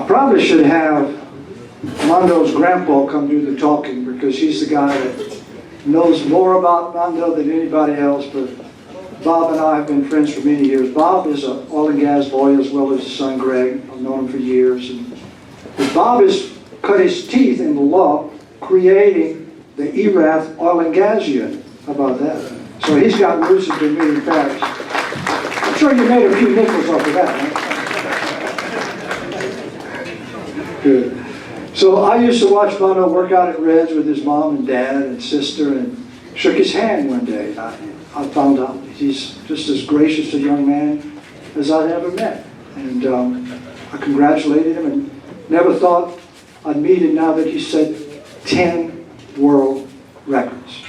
probably should have Mondo's grandpa come do the talking, because he's the guy that knows more about Mondo than anybody else. But Bob and I have been friends for many years. Bob is an oil and gas lawyer as well as his son Greg. I've known him for years. But Bob has cut his teeth in the law creating the ERAF oil and gas unit. How about that? So he's got roots in Bermuda Parish. I'm sure you made a few nickels off of that, huh? Good. So I used to watch Mondo work out at Red's with his mom and dad and sister, and shook his hand one day. I found out he's just as gracious a young man as I'd ever met. And I congratulated him and never thought I'd meet him now that he set 10 world records.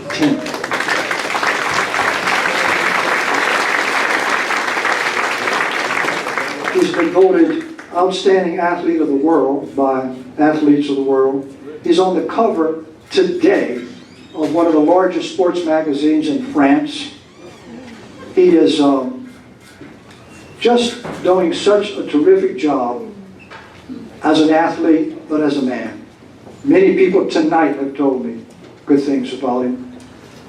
10. He's been voted Outstanding Athlete of the World by Athletes of the World. He's on the cover today of one of the largest sports magazines in France. He is just doing such a terrific job as an athlete, but as a man. Many people tonight have told me good things about him.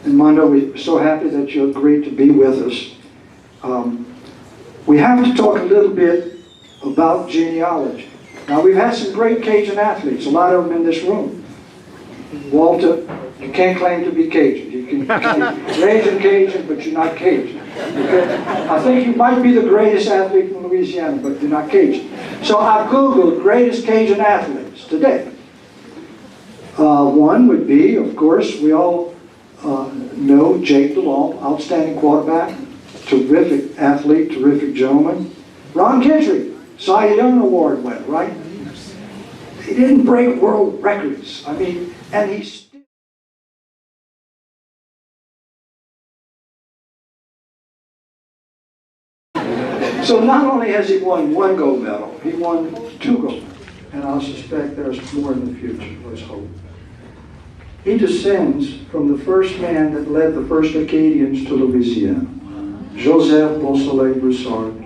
And Mondo, we're so happy that you agreed to be with us. We have to talk a little bit about genealogy. Now, we've had some great Cajun athletes, a lot of them in this room. Walter, you can't claim to be Cajun. You can raise in Cajun, but you're not Cajun. Okay? I think you might be the greatest athlete from Louisiana, but you're not Cajun. So I've Googled greatest Cajun athletes today. One would be, of course, we all know Jake DeLong, outstanding quarterback, terrific athlete, terrific gentleman. Ron Guidry, Cy Young Award winner, right? He didn't break world records. I mean, and he's so not only has he won 1 gold medal, he won 2 gold medals. And I suspect there's more in the future, let's hope. He descends from the first man that led the first Acadians to Louisiana, Joseph Beausoleil Broussard,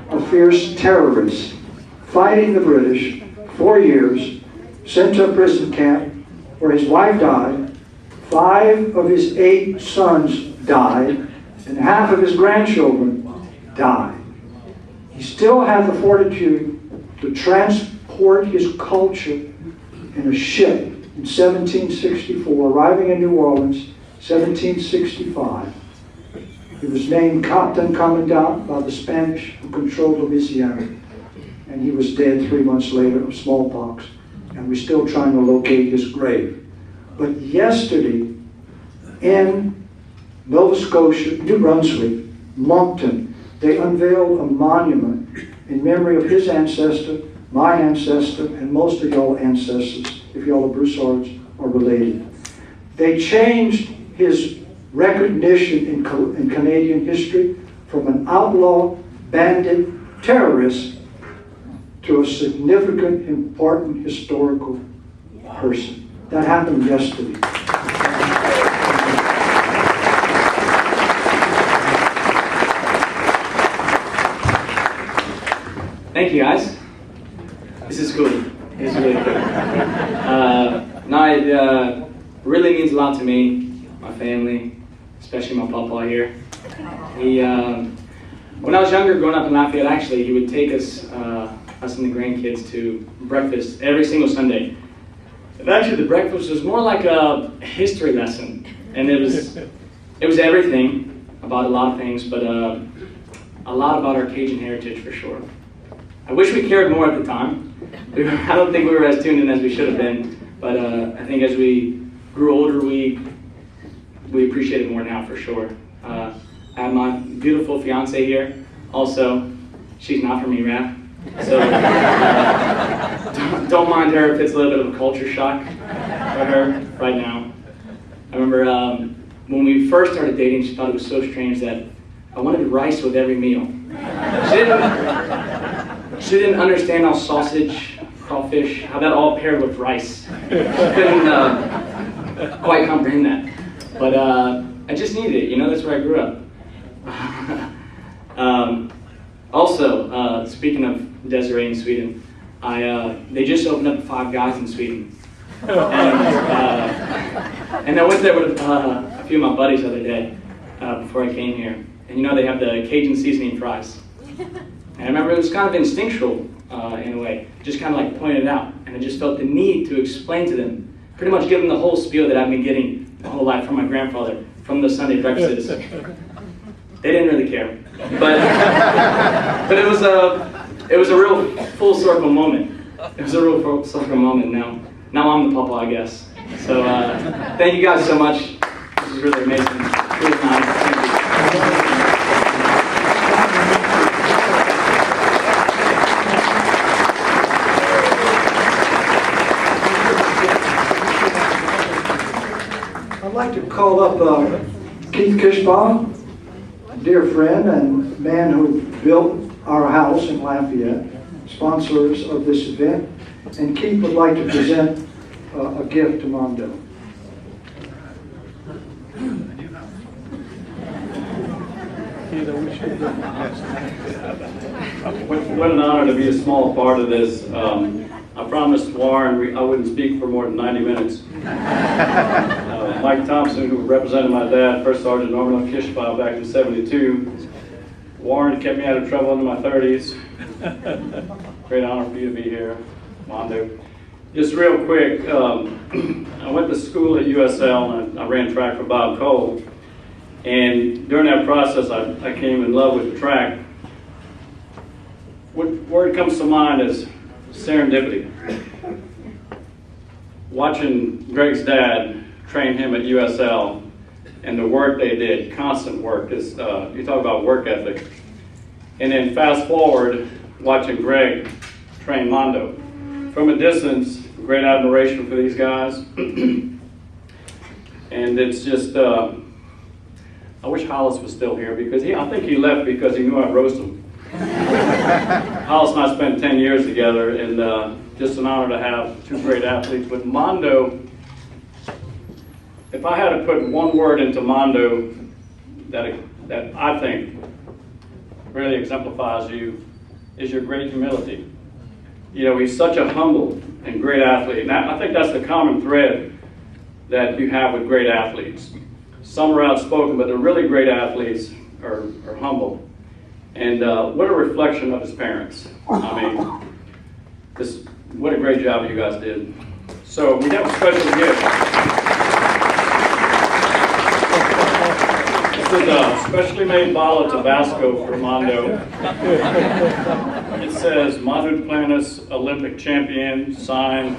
a fierce terrorist fighting the British 4 years, sent to a prison camp where his wife died, 5 of his 8 sons died, and half of his grandchildren died. He still had the fortitude to transport his culture in a ship in 1764, arriving in New Orleans, 1765. He was named Captain Commandant by the Spanish who controlled Louisiana, and he was dead 3 months later of smallpox, and we're still trying to locate his grave. But yesterday, in Nova Scotia, New Brunswick, Moncton, they unveiled a monument in memory of his ancestor, my ancestor, and most of y'all ancestors, if y'all are Broussards, are related. They changed his recognition in Canadian history from an outlaw, bandit, terrorist to a significant, important historical person. That happened yesterday. Thank you, guys. This is cool. This is really cool. It really means a lot to me, my family, especially my papa here. He, when I was younger, growing up in Lafayette, actually, he would take us and the grandkids to breakfast every single Sunday. And actually, the breakfast was more like a history lesson, and it was everything about a lot of things, but a lot about our Cajun heritage for sure. I wish we cared more at the time. I don't think we were as tuned in as we should have been, but I think as we grew older, we appreciate it more now for sure. I have my beautiful fiance here. Also, she's not from Iraq, so don't mind her if it's a little bit of a culture shock for her right now. I remember when we first started dating, she thought it was so strange that I wanted rice with every meal. She didn't understand how sausage, crawfish, how that all paired with rice. She couldn't quite comprehend that. But I just needed it, you know, that's where I grew up. Also, speaking of Desiree in Sweden, They just opened up Five Guys in Sweden. And I went there with a few of my buddies the other day before I came here. And you know, they have the Cajun seasoning fries. And I remember it was kind of instinctual in a way, just kind of like pointed it out. And I just felt the need to explain to them, pretty much give them the whole spiel that I've been getting my whole life from my grandfather, from the Sunday breakfasts. They didn't really care. But it was a real full circle moment. It was a real full circle moment now. Now I'm the papa, I guess. So thank you guys so much. This is really amazing. Really nice. Thank you. I'd like to call up Keith Kishbaum, a dear friend and man who built our house in Lafayette, sponsors of this event. And Keith would like to present a gift to Mondo. What an honor to be a small part of this. I promised Warren I wouldn't speak for more than 90 minutes. Mike Thompson, who represented my dad, First Sergeant Armand Kishbaum back in '72. Warren kept me out of trouble in my 30s. Great honor for you to be here, Mondo. Just real quick, I went to school at USL and I ran track for Bob Cole. And during that process, I came in love with the track. What word comes to mind is serendipity. Watching Greg's dad train him at USL and the work they did, constant work, is you talk about work ethic. And then fast forward, watching Greg train Mondo. From a distance, great admiration for these guys. And it's just, I wish Hollis was still here because I think he left because he knew I'd roast him. Hollis and I spent 10 years together, and just an honor to have two great athletes. But Mondo, if I had to put one word into Mondo that I think really exemplifies you, is your great humility. You know, he's such a humble and great athlete. And I think that's the common thread that you have with great athletes. Some are outspoken, but the really great athletes are humble. And what a reflection of his parents. I mean, what a great job you guys did. So we have a special gift. This is a specially made bottle of Tabasco for Mondo. It says Mondo Duplantis, Olympic champion, signed.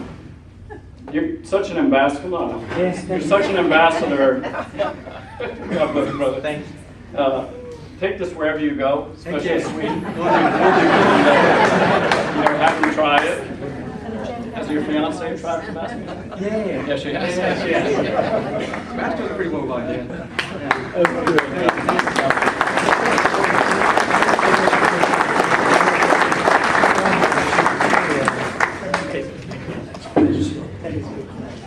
You're such an ambassador. Come on. You're such an ambassador. God bless you, brother. Thank you. Take this wherever you go, especially in Sweden. Have them try it. Has your fiance tried Tabasco? Yeah. Yeah, she has. Tabasco's pretty well liked, yeah.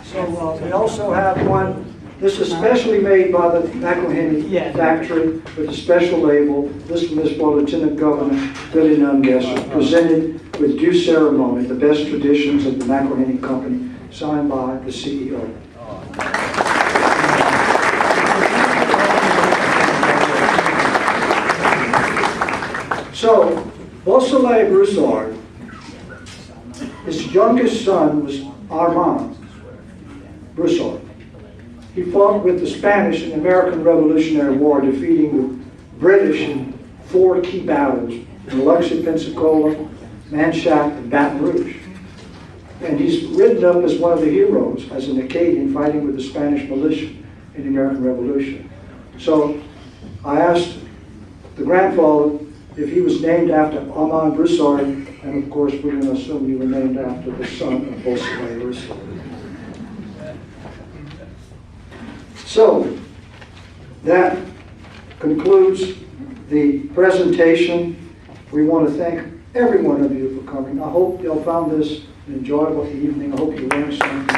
So we also have one. This is specially made by the McElhenney factory with a special label. This one is for Lieutenant Governor Billy Nungesser, presented with due ceremony, the best traditions of the McElhenney Company, signed by the CEO. So, Beausoleil Broussard, his youngest son was Armand Broussard. He fought with the Spanish in the American Revolutionary War, defeating the British in 4 key battles, in Biloxi, Pensacola, Manchac, and Baton Rouge. And he's written up as one of the heroes, as an Acadian fighting with the Spanish militia in the American Revolution. So I asked the grandfather if he was named after Armand Broussard, and of course we're going to assume you were named after the son of Beausoleil Broussard. So, that concludes the presentation. We want to thank every one of you for coming. I hope y'all found this an enjoyable evening. I hope you learned something.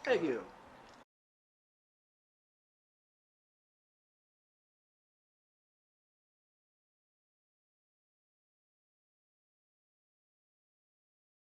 Thank you.